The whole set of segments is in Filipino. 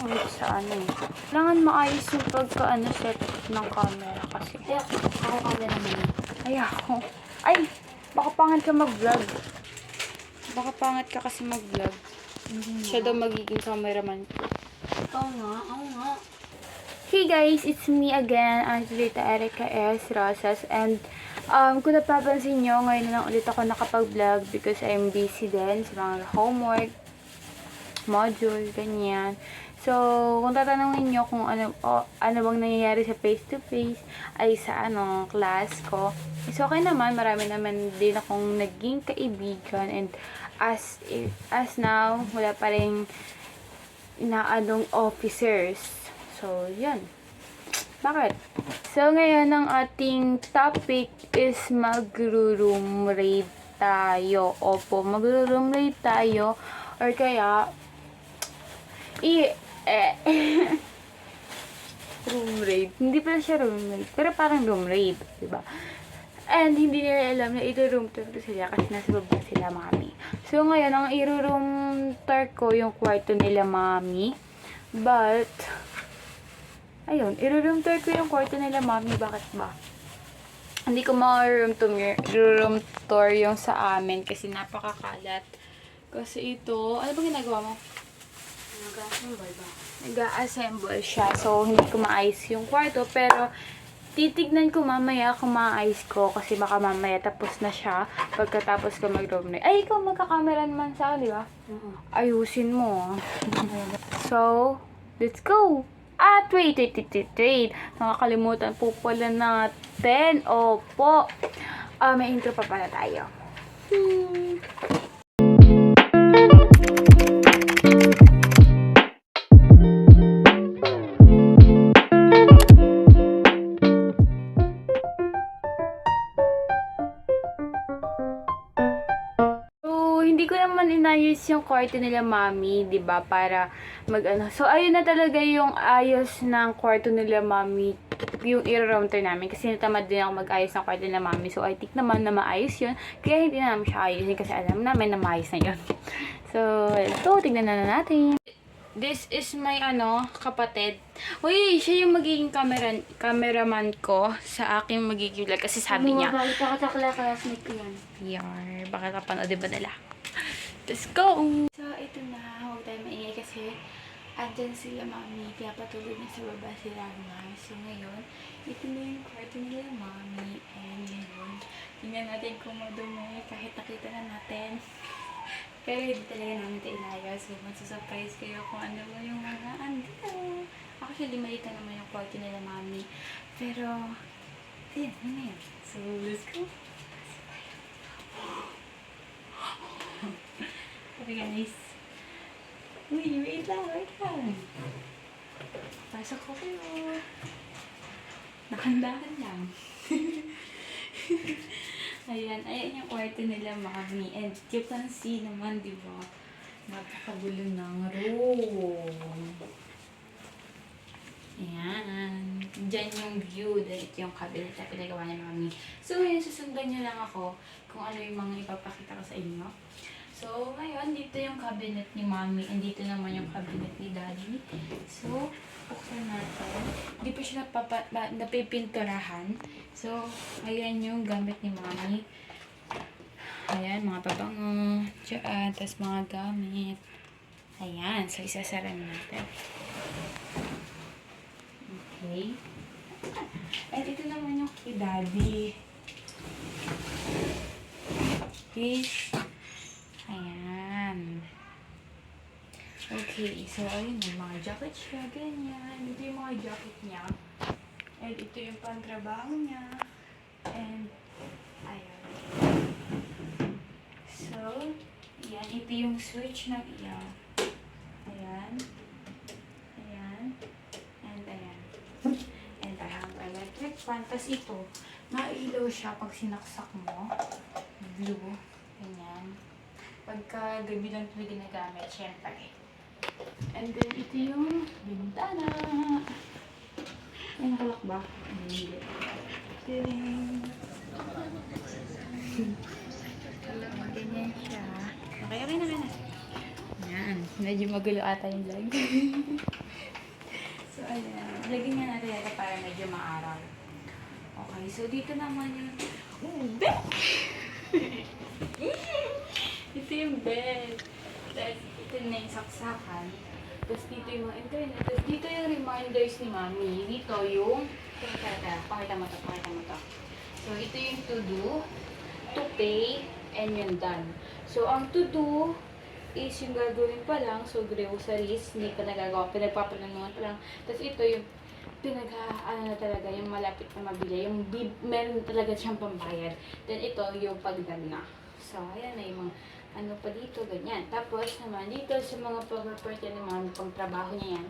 wait sa ano eh. Kailangan maayos yung set ng camera kasi. Ay, ako camera naman. Ay, ako. Ay, baka pangit ka mag-vlog. Baka pangit ka kasi mag-vlog. Siya daw magiging cameraman ko. Oo nga. Hey guys, it's me again, Angelita Erica S. Rosas. And kung napapansin nyo, ngayon lang ulit ako nakapag-vlog because I'm busy din sa mga homework, module, ganyan. So, kung tatanungin nyo kung ano bang nangyayari sa face-to-face ay sa class ko, is okay naman. Marami naman din akong naging kaibigan and as now, wala pa rin inaanong officers. So, yan. Bakit? So, ngayon, ang ating topic is mag-room raid tayo. Opo, mag-room raid tayo. Or kaya, room raid. Hindi pala siya room raid. Pero parang room raid. Diba? And hindi nila alam na ito-room tour ko sila kasi nasa baba sila, mami. So, ngayon, ang i-room tour ko yung kwarto nila, mami. But, ayun, i-room tour ko yung kwarto nila, mami. Bakit ba? Hindi ko ma-room tour yung sa amin kasi napakakalat. Kasi ito, ano ba ginagawa mo? Nag-assemble ba? Nag-assemble siya. So, hindi ko maayos yung kwarto. Pero, titignan ko mamaya kung maayos ko. Kasi baka mamaya tapos na siya. Pagkatapos ko mag-room na. Ay, ikaw magka-camera naman sa akin, di ba? Ayusin mo. So, let's go! At wait. Nakakalimutan po pala natin. Opo. May intro pa pala tayo. Hindi ko naman inayos yung kwarto nila, mami, 'di ba? Para So, ayun na talaga yung ayos ng kwarto nila, mami. Yung i-room tour namin. Kasi natamad din ako mag-ayos ng kwarto nila, mami. So, I think naman na maayos yun. Kaya hindi na namin siya ayusin kasi alam namin na maayos na yun. So, tignan na natin. This is my, kapatid. Uy, siya yung magiging cameraman ko sa aking magiging vlog. Kasi sabi niya, Baka classmate ko yan. yar, baka kapanoodin ba nila? Let's go! So, ito na. Huwag tayo maingay kasi andyan sila, mami. Pinapatulog na sa baba sila, mami. So, ngayon, ito na yung kwarto nila, mami. And ngayon, tingnan natin kung madumi kahit nakita na natin. Pero hindi talaga namin ito inayos. So, magsusurprise kayo kung ano mo yung mga andito. Actually, maliit na naman yung kwarto nila, mami. Pero, ayan, yun na yun. So, let's go! Okay guys. Uy, wait lang. Pasok ko kayo. Nakandahan lang. Ayan yung kwarto nila, mami. And you can see naman, di ba? Napakagulo ng room. Ayan. Diyan yung view. Dahil ito yung cabinet na pinagawa niya, mami. So, ngayon, susundan niyo lang ako kung ano yung mga ipapakita ko sa inyo. So, ngayon, dito yung cabinet ni mami. And dito naman yung cabinet ni daddy. So, buksan natin. Hindi pa siya napipinturahan. So, ayan yung gamit ni mami. Ayan, mga pabango. Diyan. Tapos mga gamit. Ayan. So, isasara natin. Okay. And ito naman yung kay daddy. Okay. Ayan. Okay, so ayun, may mga jacket siya, ganyan. Ito yung mga jacket niya. And ito yung pantrabaho niya. And, ayan. So, ayan, ito yung switch ng iyaw. Ayan. Ayan. And ayan. And I have electric fan. Tapos ito, mailaw siya pag sinaksak mo. Blue. Ganyan. Pagka gabi lang ito ginagamit, syempre. And then, ito yung bintana. Ay, nakalak ba? Hindi. Ganyan siya. Okay na. Ayan. Medyo magulo ata yung vlog. So, ayan. Lagyan nga natin ito para medyo maaraw. Okay, so dito naman yung... bed! Ito yung bed. Tapos, ito na yung saksakan. Tapos, dito yung mga internet. Tapos, dito yung reminders ni Mami. Dito yung... Pakita mo to. So, ito yung to do, to pay, and yung done. So, ang to do is yung gagawin pa lang. So, groceries, hindi pa nagagawa. Pinagpapalanungan pa lang. Tapos, ito yung ano talaga, yung malapit na mabili. Yung meron talaga siyang pambayad. Then, ito yung pagdan na. So, ayan na yung mga ano pa dito, ganyan. Tapos, naman, dito sa mga pag-report yan ng mga pang trabaho niya yan.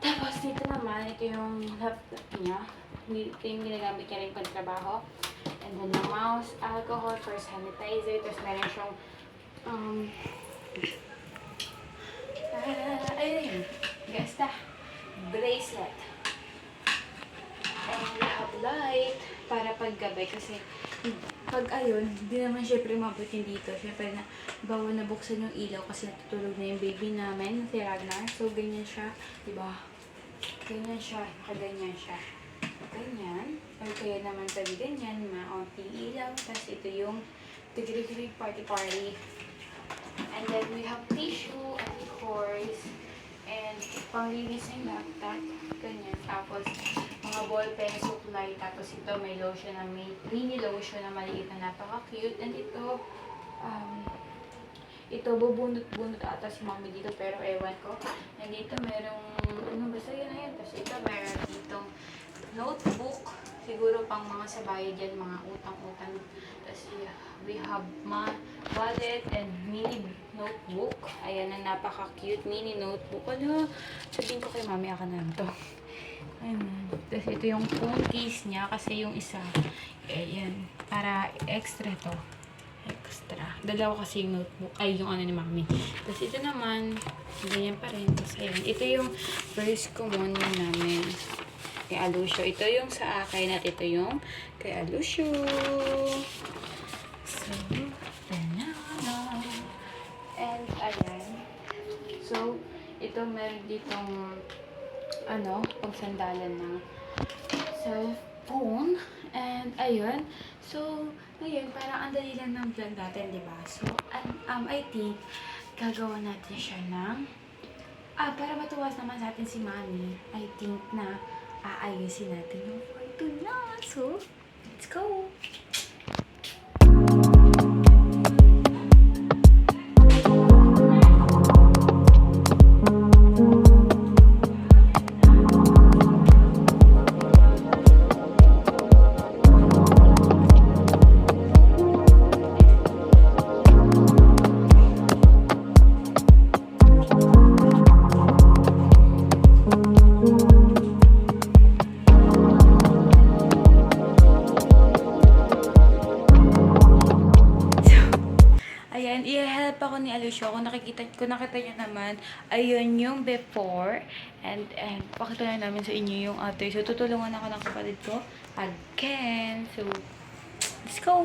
Tapos, dito naman, ito yung laptop niya. Ito yung ginagamit niya rin pang trabaho. And then, yung mouse, alcohol for sanitizer. Tapos, meron siyang, ayun, gasta, bracelet. And we have light para paggabi kasi pag ayun, hindi naman syempre mabutin dito. Syempre na bawal na buksan yung ilaw kasi natutulog na yung baby namin, si Ragnar. So, ganyan siya, diba? Ganyan siya, nakaganyan siya. Ganyan. Or kaya naman pwede ganyan, maunting ilaw. Tapos ito yung tigrig-rig party-party. And then we have tissue, and of course, and panglinis ng laptop. Ganyan. Tapos, mga ballpen, supply. Tapos ito, may lotion na mini lotion na maliit na napaka-cute. And ito, bubunot-bunot ata si Mami dito, pero ewan ko. And dito, merong, basta yun na yun. Tapos ito, meron ditong notebook. Siguro pang mga sabayan dyan, mga utang-utang. Tapos we have wallet and mini notebook. Ayan, ang napaka-cute mini notebook. Ano, sabihin ko kay Mami, ako na lang to. Ayan. Tapos ito yung phone case niya kasi yung isa, ayan, para extra to. Extra. Dalawa kasi yung notebook, ay yung ano ni Mami. Tapos ito naman, ganyan pa rin. Tapos ayan, ito yung first communion namin kay Alusyo. Ito yung sa akin at ito yung kay Alusyo. So, banana. And ayan. So, ito meron ditong pagsandalan ng cellphone. And, ayun. So, ngayon, parang ang dali lang ng vlog natin, diba? So, I think, gagawa natin siya ng, para matuwas naman sa atin si Mami, I think na aayusin natin yung kwarto na. So, let's go! Ayan, i-help ako ni Alusyo. Kung nakita nyo naman, ayun yung before. And pakita na namin sa inyo yung after. So, tutulungan ako ng kapatid ko again. So, let's go!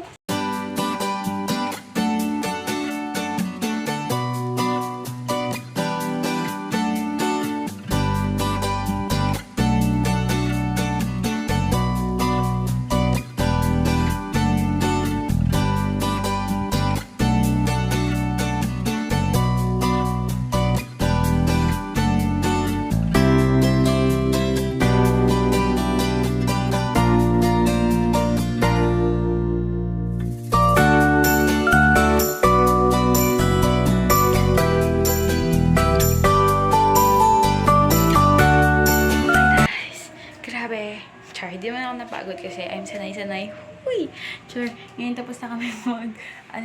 Char, di man ako napagod kasi I'm sanay-sanay. Huy! Char, ngayon tapos na kami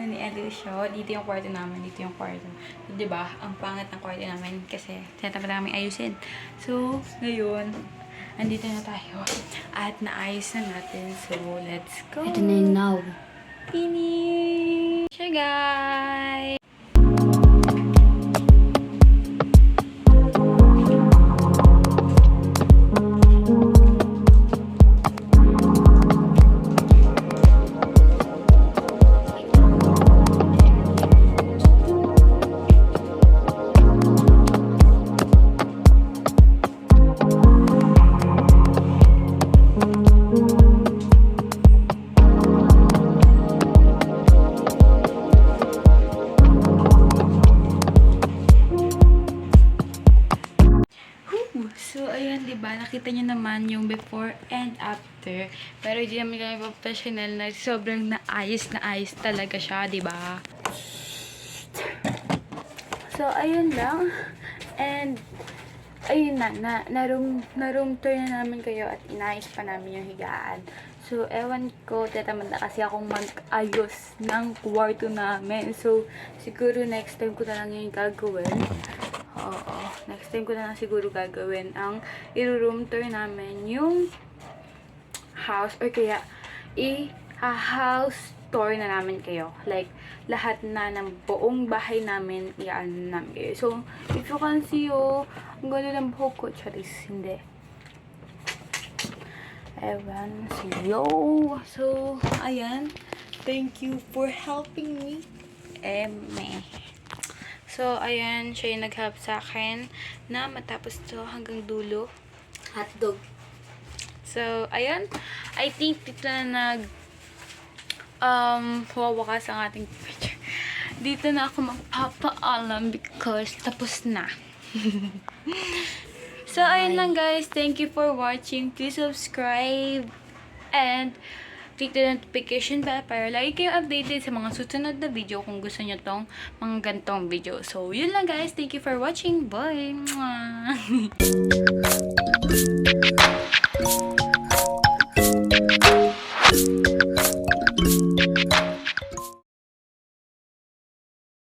ni Alusyo. Dito yung kwarto namin, dito yung kwarto. So, diba, ang pangit ng kwarto namin kasi tinatapos na kami ayusin. So, ngayon, andito na tayo. At naayos na natin. So, let's go! Ito na yung now. Finish! Sure, guys! So, ayan, di ba? Nakita niyo naman yung before and after. Pero hindi naman kami professional na sobrang naayos talaga siya, di ba? So, ayun lang. And, ayun na-room tour na namin kayo at inayos pa namin yung higaan. So, ewan ko, tatamad na kasi akong mag-ayos ng kwarto namin. So, siguro next time ko na lang yung gagawin. Oo, next time ko na lang siguro gagawin ang i-room tour namin yung house or kaya i-house tour na namin kayo. Like, lahat na ng buong bahay namin, i-ano namin kayo. So, if you can see, ang ganda ng buhok ko. Charis, hindi. Ewan, yo. So, ayan. Thank you for helping me. Eme. So, ayan, siya yung nag-help sa akin na matapos to hanggang dulo. Hotdog. So, ayan. I think dito na wawakas ang ating picture. Dito na ako magpapaalam because tapos na. So, ayun lang guys. Thank you for watching. Please subscribe and click the notification bell para lagi kayong updated sa mga susunod na video kung gusto nyo tong mga gantong video. So, yun lang guys. Thank you for watching. Bye! Mwah!